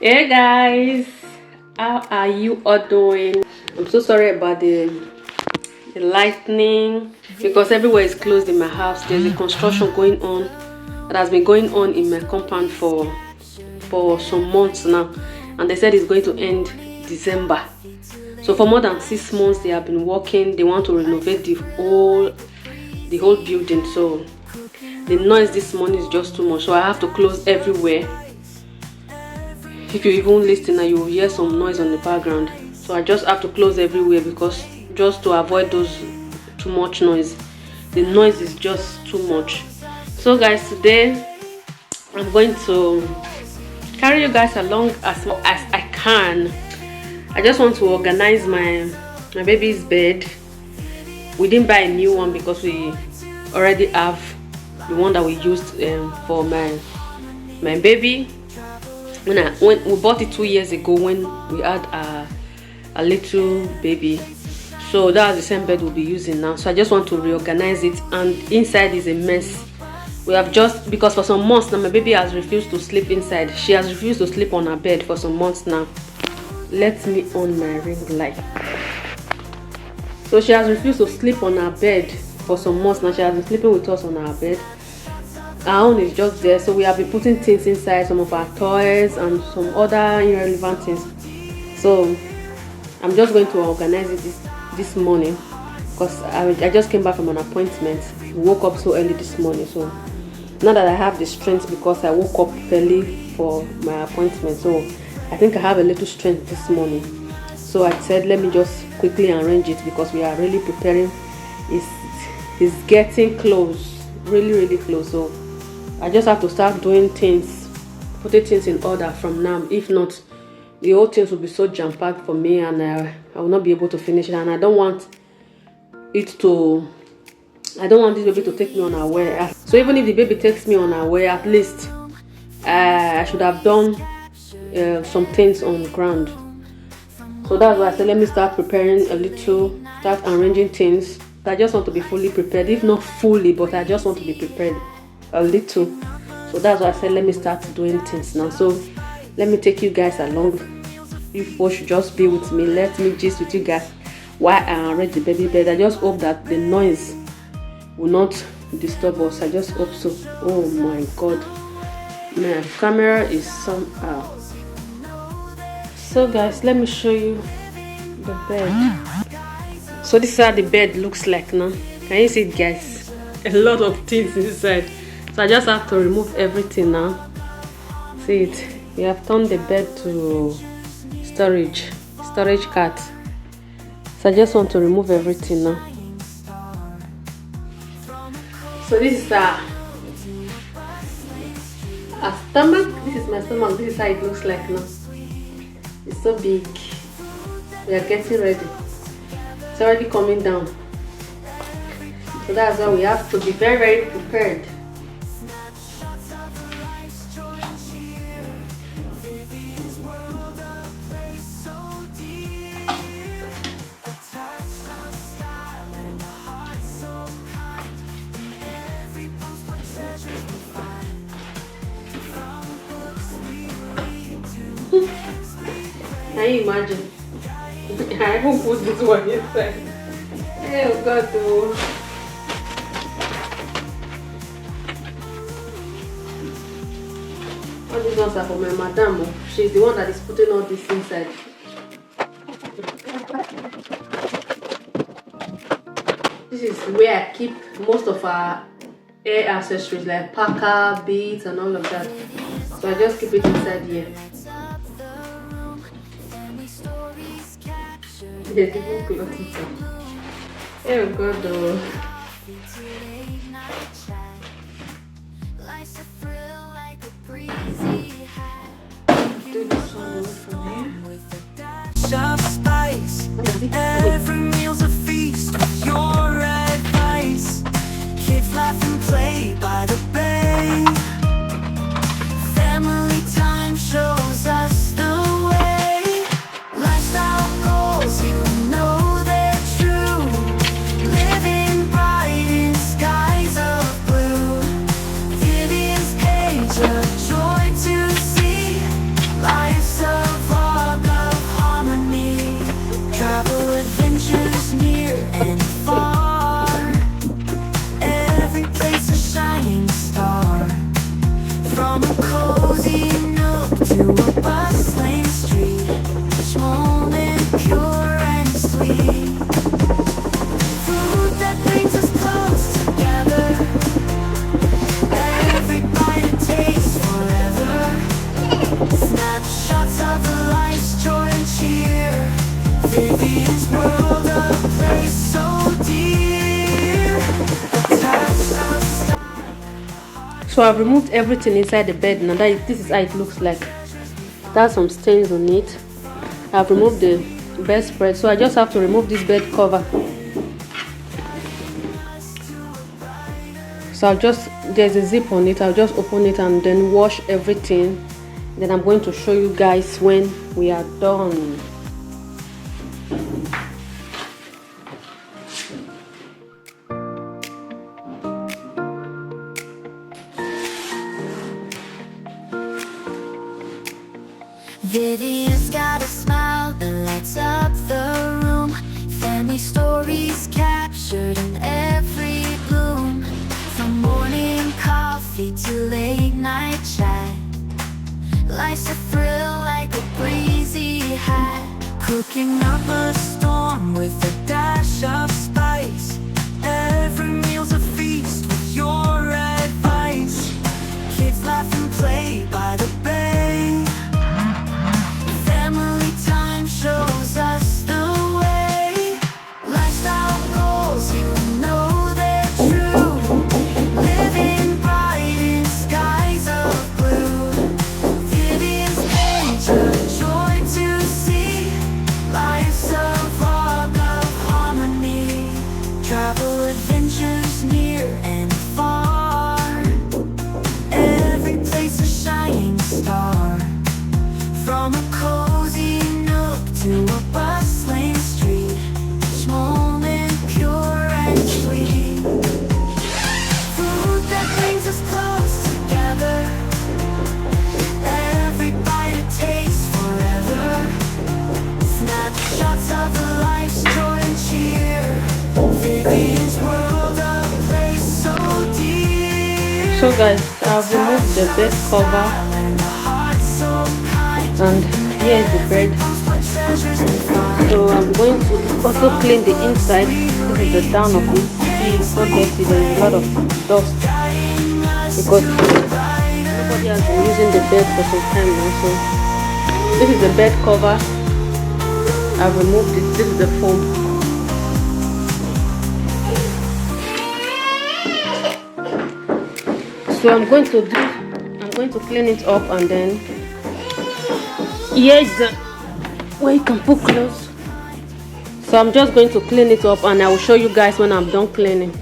Hey guys, how are you all doing? I'm so sorry about the lightning because everywhere is closed in my house. There's a construction going on that has been going on in my compound for some months now, and they said it's going to end December. So for more than 6 months they have been working. They want to renovate the whole building. So the noise this morning is just too much, so I have to close everywhere. If you even listen, you will hear some noise on the background, so I just have to close everywhere because just to avoid those too much noise. The noise is just too much. So guys, today I'm going to carry you guys along as much as I can. I just want to organize my baby's bed. We didn't buy a new one because we already have the one that we used for my baby. When we bought it 2 years ago when we had a little baby, so that's the same bed we'll be using now. So I just want to reorganize it, and inside is a mess. We have just, because for some months now my baby has refused to sleep inside. She has refused to sleep on her bed for some months now. Let me on my ring light. So she has refused to sleep on her bed for some months now. She has been sleeping with us on our bed. Our own is just there, so we have been putting things inside, some of our toys and some other irrelevant things. So I'm just going to organize it this morning because I just came back from an appointment. We woke up so early this morning, so now that I have the strength because I woke up early for my appointment, so I think I have a little strength this morning. So I said let me just quickly arrange it because we are really preparing. It's getting close, really close. So I just have to start doing things, putting things in order from now. If not, the whole things will be so jam-packed for me, and I will not be able to finish it. And I don't want this baby to take me unaware. So even if the baby takes me unaware, at least I should have done some things on the ground. So that's why I said let me start preparing a little, start arranging things. I just want to be fully prepared, if not fully, but I just want to be prepared a little. So that's why I said let me start doing things now. So let me take you guys along. You folks should just be with me. Let me gist with you guys while I arrange the baby bed. I just hope that the noise will not disturb us. I just hope so. Oh my god, my camera is somehow. So guys, let me show you the bed. So this is how the bed looks like now. Can you see it, guys? A lot of things inside. So I just have to remove everything now. See it? We have turned the bed to storage cart. So I just want to remove everything now. So this is a stomach. This is my stomach. This is how it looks like now. It's so big. We are getting ready. It's already coming down. So that's why we have to be very prepared. Can you imagine? I even put this one inside. Oh god, though. All these ones are for my madam. She's the one that is putting all this inside. This is where I keep most of our hair accessories like packer, beads and all of that. So I just keep it inside here. There's even cloth inside. Oh god, though. Do this one away from here. Of spice. Every meal's a feast. Your advice. Kids laugh and play by the bay. Family time shows us the way. Lifestyle goals, you know they're true. Living bright in skies of blue. Vivian's page, a joy to see. Life's Snapshots of life's joy and cheer. Vivian's world, a place so dear. So I've removed everything inside the bed now. This is how it looks like. It has some stains on it. I've removed the bedspread, so I just have to remove this bed cover. So there's a zip on it. I'll just open it and then wash everything. Then I'm going to show you guys when we are done. Vivian's got a smile that lights up the room. Family stories captured in every bloom. From morning coffee to late night chat, life's a thrill like a breezy hat. Cooking up a storm with a dash of spice. Every meal's a feast with your advice. Kids laugh and play by the bay. Family time shows us the way. Lifestyle goals, you know they're true. Living bright in skies of blue. Vivian's page, a joy to see. Life's a vlog of harmony. Travel adventures near and far. Every place a shining star. From a cozy nook to a bustling street, each moment pure and sweet. Food that brings us close together. Every bite a taste forever. Snapshots of life's joy and cheer. Vivian's world, a place so dear. So guys, I've removed the bed cover, and here is the bed. So I'm going to also clean the inside. This is the down of it. It's so dirty. There's a lot of dust because nobody has been using the bed for some time now. So this is the bed cover. I've removed it. This is the foam. So I'm going to clean it up, and then here is the where you can put clothes. So I'm just going to clean it up, and I will show you guys when I'm done cleaning.